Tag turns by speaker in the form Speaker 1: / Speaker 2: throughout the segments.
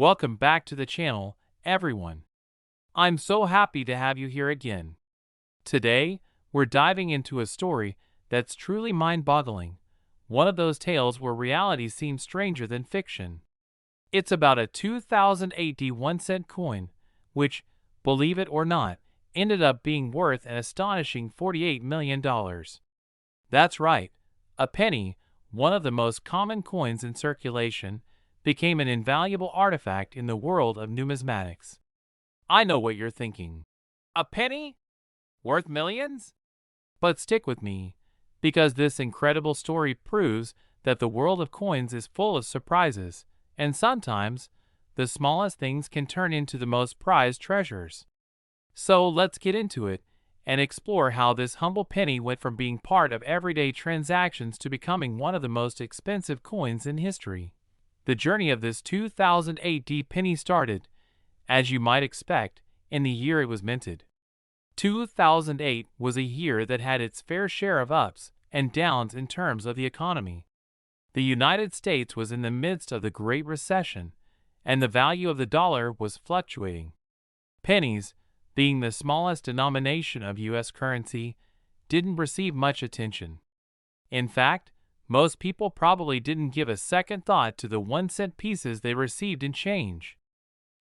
Speaker 1: Welcome back to the channel, everyone. I'm so happy to have you here again. Today, we're diving into a story that's truly mind-boggling, one of those tales where reality seems stranger than fiction. It's about a 2008 1-cent coin, which, believe it or not, ended up being worth an astonishing $48 million. That's right, a penny, one of the most common coins in circulation, became an invaluable artifact in the world of numismatics. I know what you're thinking. A penny? Worth millions? But stick with me, because this incredible story proves that the world of coins is full of surprises, and sometimes, the smallest things can turn into the most prized treasures. So let's get into it and explore how this humble penny went from being part of everyday transactions to becoming one of the most expensive coins in history. The journey of this 2008 penny started, as you might expect, in the year it was minted. 2008 was a year that had its fair share of ups and downs in terms of the economy. The United States was in the midst of the Great Recession, and the value of the dollar was fluctuating. Pennies, being the smallest denomination of U.S. currency, didn't receive much attention. In fact, most people probably didn't give a second thought to the 1-cent pieces they received in change.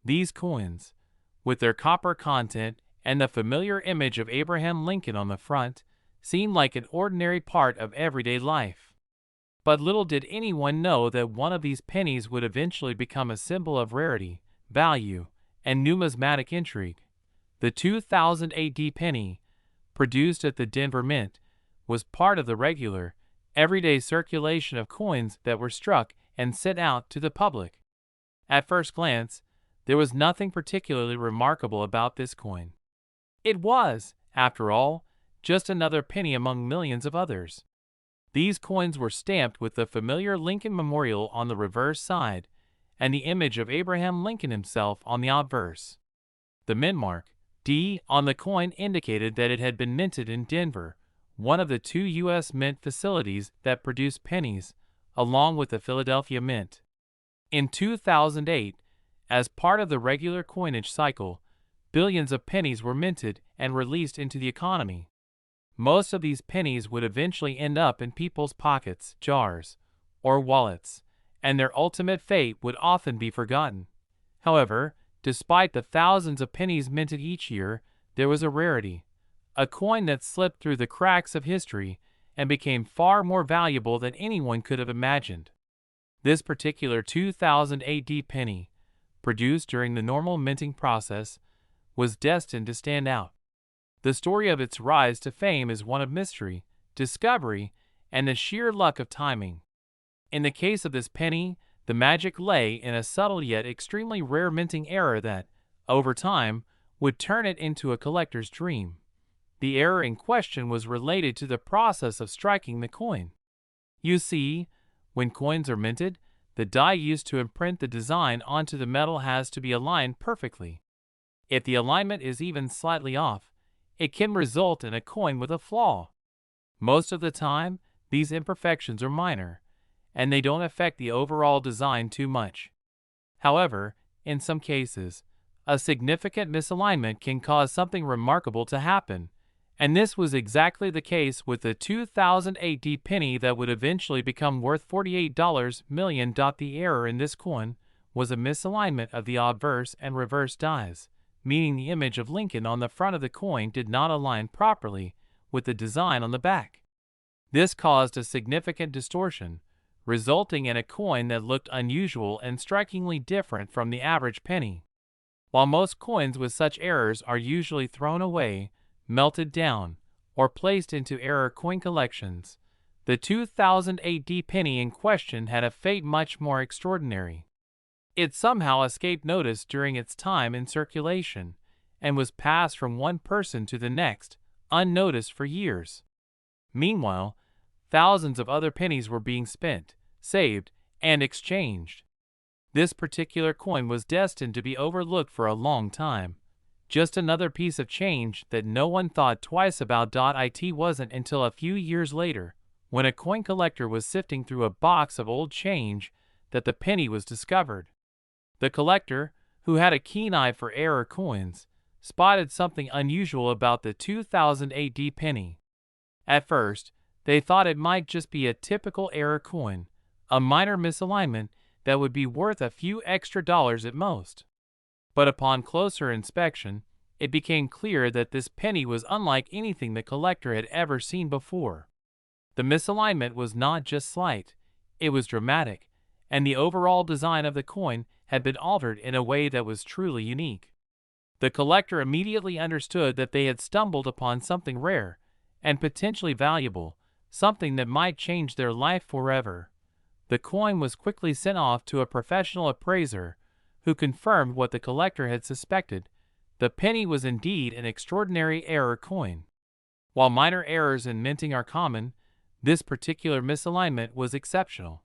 Speaker 1: These coins, with their copper content and the familiar image of Abraham Lincoln on the front, seemed like an ordinary part of everyday life. But little did anyone know that one of these pennies would eventually become a symbol of rarity, value, and numismatic intrigue. The 2008 penny, produced at the Denver Mint, was part of the regular, everyday circulation of coins that were struck and sent out to the public. At first glance, there was nothing particularly remarkable about this coin. It was, after all, just another penny among millions of others. These coins were stamped with the familiar Lincoln Memorial on the reverse side and the image of Abraham Lincoln himself on the obverse. The mint mark, D, on the coin indicated that it had been minted in Denver, one of the two U.S. mint facilities that produce pennies, along with the Philadelphia Mint. In 2008, as part of the regular coinage cycle, billions of pennies were minted and released into the economy. Most of these pennies would eventually end up in people's pockets, jars, or wallets, and their ultimate fate would often be forgotten. However, despite the thousands of pennies minted each year, there was a rarity, a coin that slipped through the cracks of history and became far more valuable than anyone could have imagined. This particular 2008 penny, produced during the normal minting process, was destined to stand out. The story of its rise to fame is one of mystery, discovery, and the sheer luck of timing. In the case of this penny, the magic lay in a subtle yet extremely rare minting error that, over time, would turn it into a collector's dream. The error in question was related to the process of striking the coin. You see, when coins are minted, the die used to imprint the design onto the metal has to be aligned perfectly. If the alignment is even slightly off, it can result in a coin with a flaw. Most of the time, these imperfections are minor, and they don't affect the overall design too much. However, in some cases, a significant misalignment can cause something remarkable to happen, and this was exactly the case with the 2008 penny that would eventually become worth $48 million. The error in this coin was a misalignment of the obverse and reverse dies, meaning the image of Lincoln on the front of the coin did not align properly with the design on the back. This caused a significant distortion, resulting in a coin that looked unusual and strikingly different from the average penny. While most coins with such errors are usually thrown away, melted down, or placed into error coin collections, the 2008 penny in question had a fate much more extraordinary. It somehow escaped notice during its time in circulation, and was passed from one person to the next, unnoticed for years. Meanwhile, thousands of other pennies were being spent, saved, and exchanged. This particular coin was destined to be overlooked for a long time. Just another piece of change that no one thought twice about. It wasn't until a few years later, when a coin collector was sifting through a box of old change, that the penny was discovered. The collector, who had a keen eye for rare coins, spotted something unusual about the 2000 AD penny. At first, they thought it might just be a typical error coin, a minor misalignment that would be worth a few extra dollars at most. But upon closer inspection, it became clear that this penny was unlike anything the collector had ever seen before. The misalignment was not just slight, it was dramatic, and the overall design of the coin had been altered in a way that was truly unique. The collector immediately understood that they had stumbled upon something rare and potentially valuable, something that might change their life forever. The coin was quickly sent off to a professional appraiser, who confirmed what the collector had suspected. The penny was indeed an extraordinary error coin. While minor errors in minting are common, this particular misalignment was exceptional.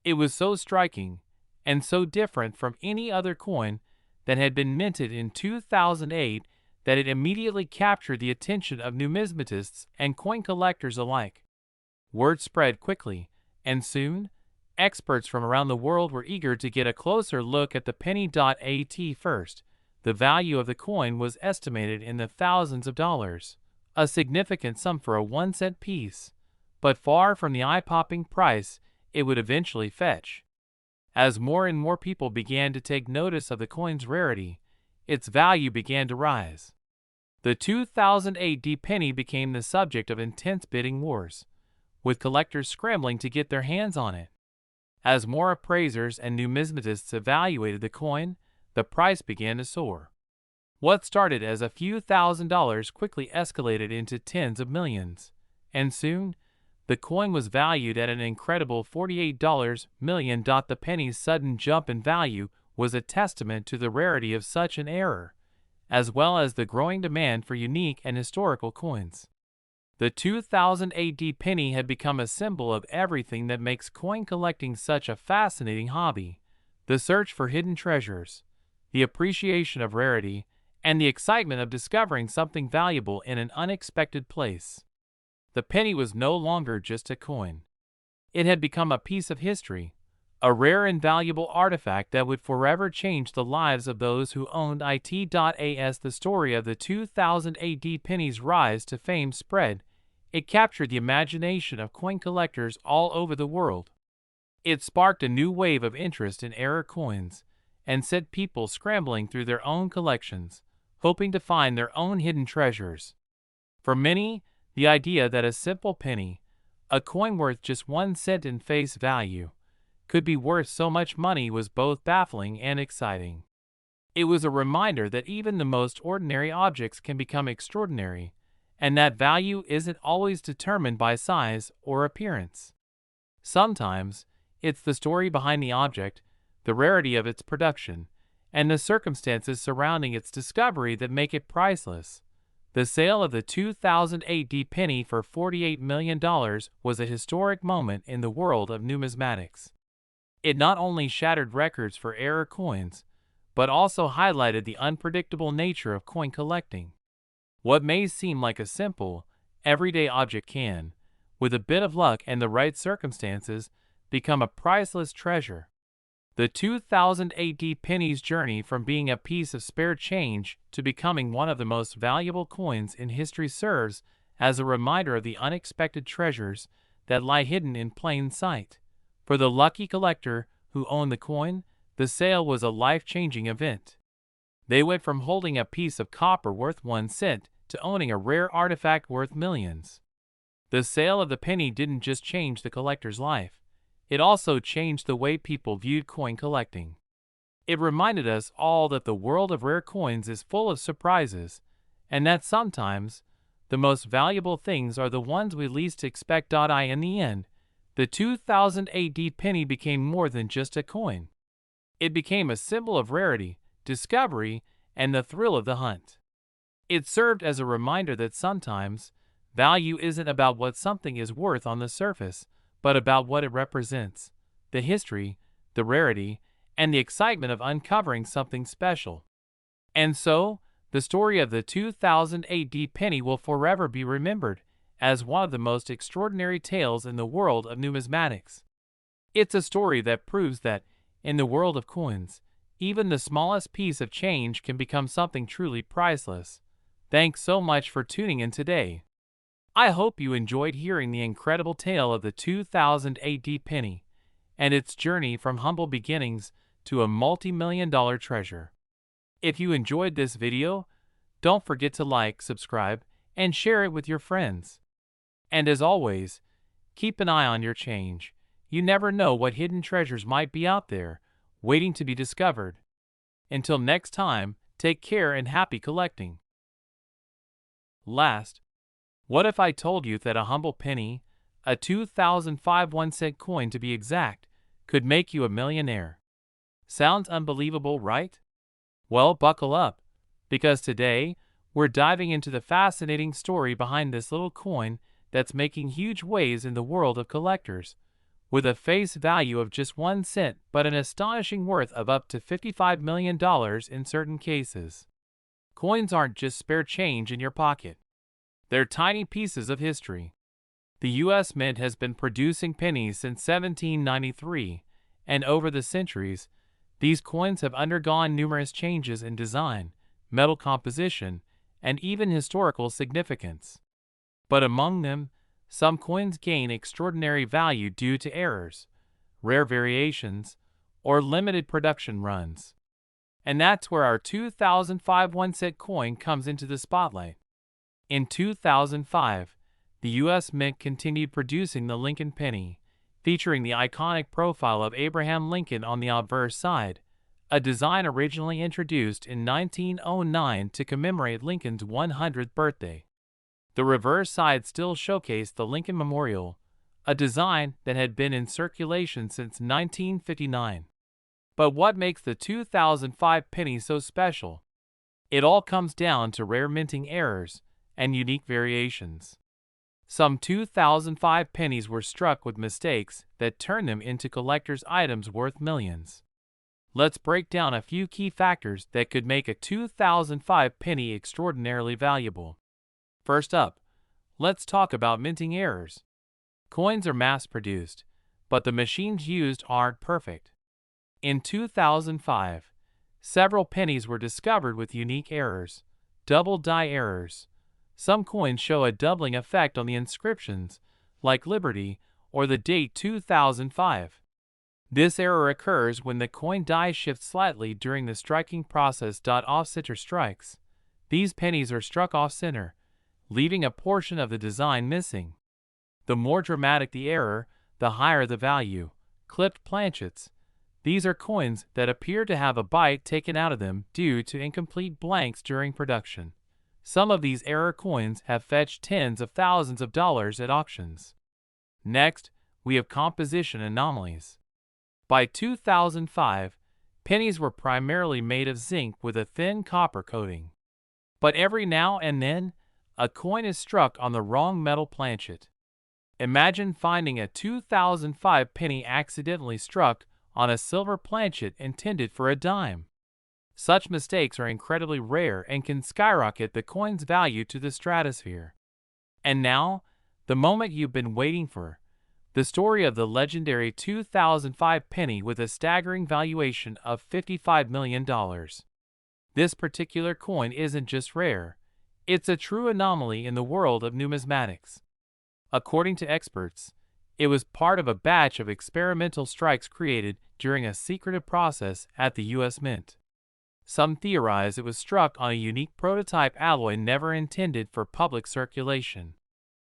Speaker 1: It was so striking and so different from any other coin that had been minted in 2008 that it immediately captured the attention of numismatists and coin collectors alike. Word spread quickly, and soon, experts from around the world were eager to get a closer look at the penny.At first. The value of the coin was estimated in the thousands of dollars, a significant sum for a 1-cent piece, but far from the eye-popping price it would eventually fetch. As more and more people began to take notice of the coin's rarity, its value began to rise. The 2000 AD penny became the subject of intense bidding wars, with collectors scrambling to get their hands on it. As more appraisers and numismatists evaluated the coin, the price began to soar. What started as a few $1,000s quickly escalated into tens of millions, and soon, the coin was valued at an incredible $48 million. The penny's sudden jump in value was a testament to the rarity of such an error, as well as the growing demand for unique and historical coins. The 2000 AD penny had become a symbol of everything that makes coin collecting such a fascinating hobby: the search for hidden treasures, the appreciation of rarity, and the excitement of discovering something valuable in an unexpected place. The penny was no longer just a coin. It had become a piece of history, a rare and valuable artifact that would forever change the lives of those who owned it. As the story of the 2000 AD penny's rise to fame spread, it captured the imagination of coin collectors all over the world. It sparked a new wave of interest in error coins and set people scrambling through their own collections, hoping to find their own hidden treasures. For many, the idea that a simple penny, a coin worth just 1 cent in face value, could be worth so much money was both baffling and exciting. It was a reminder that even the most ordinary objects can become extraordinary, and that value isn't always determined by size or appearance. Sometimes, it's the story behind the object, the rarity of its production, and the circumstances surrounding its discovery that make it priceless. The sale of the 2000 AD penny for $48 million was a historic moment in the world of numismatics. It not only shattered records for error coins, but also highlighted the unpredictable nature of coin collecting. What may seem like a simple, everyday object can, with a bit of luck and the right circumstances, become a priceless treasure. The 2000 AD penny's journey from being a piece of spare change to becoming one of the most valuable coins in history serves as a reminder of the unexpected treasures that lie hidden in plain sight. For the lucky collector who owned the coin, the sale was a life-changing event. They went from holding a piece of copper worth 1 cent to owning a rare artifact worth millions. The sale of the penny didn't just change the collector's life. It also changed the way people viewed coin collecting. It reminded us all that the world of rare coins is full of surprises, and that sometimes the most valuable things are the ones we least expect. In the end, the 2000 AD penny became more than just a coin. It became a symbol of rarity, discovery, and the thrill of the hunt. It served as a reminder that sometimes value isn't about what something is worth on the surface, but about what it represents, the history, the rarity, and the excitement of uncovering something special. And so, the story of the 2000 AD penny will forever be remembered as one of the most extraordinary tales in the world of numismatics. It's a story that proves that, in the world of coins, even the smallest piece of change can become something truly priceless. Thanks so much for tuning in today. I hope you enjoyed hearing the incredible tale of the 2000 AD penny and its journey from humble beginnings to a multi-million-dollar treasure. If you enjoyed this video, don't forget to like, subscribe, and share it with your friends. And as always, keep an eye on your change. You never know what hidden treasures might be out there, waiting to be discovered. Until next time, take care and happy collecting. Last, what if I told you that a humble penny, a 2005 1-cent coin to be exact, could make you a millionaire? Sounds unbelievable, right? Well, buckle up, because today, we're diving into the fascinating story behind this little coin that's making huge waves in the world of collectors. With a face value of just 1 cent but an astonishing worth of up to $55 million in certain cases. Coins aren't just spare change in your pocket. They're tiny pieces of history. The U.S. Mint has been producing pennies since 1793, and over the centuries, these coins have undergone numerous changes in design, metal composition, and even historical significance. But among them, some coins gain extraordinary value due to errors, rare variations, or limited production runs. And that's where our 2005 1-cent coin comes into the spotlight. In 2005, the U.S. Mint continued producing the Lincoln penny, featuring the iconic profile of Abraham Lincoln on the obverse side, a design originally introduced in 1909 to commemorate Lincoln's 100th birthday. The reverse side still showcased the Lincoln Memorial, a design that had been in circulation since 1959. But what makes the 2005 penny so special? It all comes down to rare minting errors and unique variations. Some 2005 pennies were struck with mistakes that turned them into collector's items worth millions. Let's break down a few key factors that could make a 2005 penny extraordinarily valuable. First up, let's talk about minting errors. Coins are mass-produced, but the machines used aren't perfect. In 2005, several pennies were discovered with unique errors, double die errors. Some coins show a doubling effect on the inscriptions, like Liberty or the date 2005. This error occurs when the coin die shifts slightly during the striking process. Off-center strikes. These pennies are struck off-center, leaving a portion of the design missing. The more dramatic the error, the higher the value. Clipped planchets. These are coins that appear to have a bite taken out of them due to incomplete blanks during production. Some of these error coins have fetched tens of thousands of dollars at auctions. Next, we have composition anomalies. By 2005, pennies were primarily made of zinc with a thin copper coating. But every now and then, a coin is struck on the wrong metal planchet. Imagine finding a 2005 penny accidentally struck on a silver planchet intended for a dime. Such mistakes are incredibly rare and can skyrocket the coin's value to the stratosphere. And now, the moment you've been waiting for, the story of the legendary 2005 penny with a staggering valuation of $55 million. This particular coin isn't just rare, it's a true anomaly in the world of numismatics. According to experts, it was part of a batch of experimental strikes created during a secretive process at the U.S. Mint. Some theorize it was struck on a unique prototype alloy never intended for public circulation.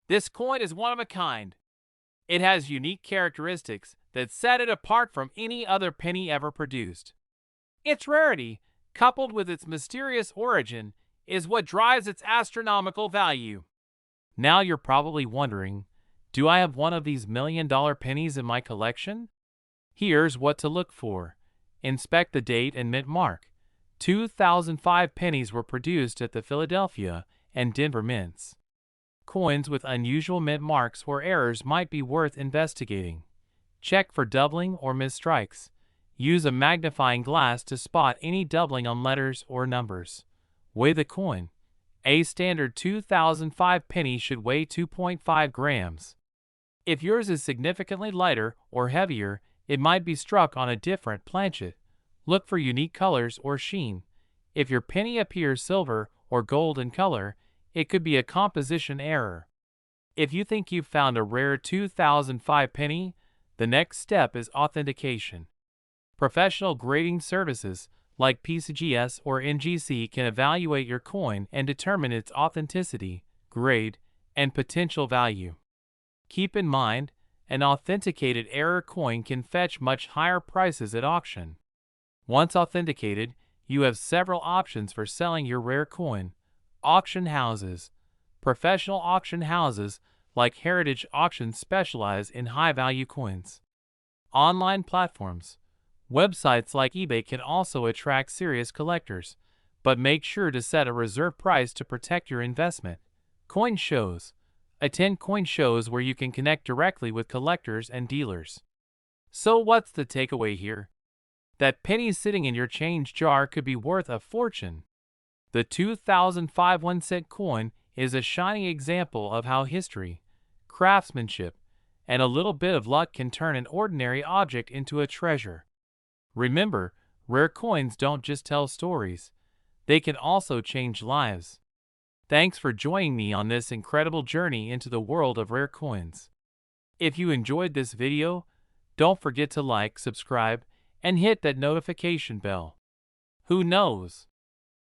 Speaker 1: This coin is one of a kind. It has unique characteristics that set it apart from any other penny ever produced. Its rarity, coupled with its mysterious origin, is what drives its astronomical value. Now you're probably wondering, do I have one of these million-dollar pennies in my collection? Here's what to look for. Inspect the date and mint mark. 2005 pennies were produced at the Philadelphia and Denver mints. Coins with unusual mint marks or errors might be worth investigating. Check for doubling or misstrikes. Use a magnifying glass to spot any doubling on letters or numbers. Weigh the coin. A standard 2005 penny should weigh 2.5 grams. If yours is significantly lighter or heavier, it might be struck on a different planchet, Look for unique colors or sheen. If your penny appears silver or gold in color, it could be a composition error. If you think you've found a rare 2005 penny, the next step is authentication. Professional grading services like PCGS or NGC can evaluate your coin and determine its authenticity, grade, and potential value. Keep in mind, an authenticated error coin can fetch much higher prices at auction. Once authenticated, you have several options for selling your rare coin. Auction houses. Professional auction houses like Heritage Auctions specialize in high-value coins. Online platforms. Websites like eBay can also attract serious collectors, but make sure to set a reserve price to protect your investment. Coin shows. Attend coin shows where you can connect directly with collectors and dealers. So what's the takeaway here? That pennies sitting in your change jar could be worth a fortune. The 2005 1-cent coin is a shining example of how history, craftsmanship, and a little bit of luck can turn an ordinary object into a treasure. Remember, rare coins don't just tell stories, they can also change lives. Thanks for joining me on this incredible journey into the world of rare coins. If you enjoyed this video, don't forget to like, subscribe, and hit that notification bell. Who knows?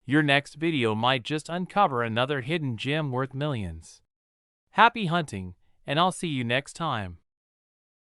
Speaker 1: Your next video might just uncover another hidden gem worth millions. Happy hunting, and I'll see you next time.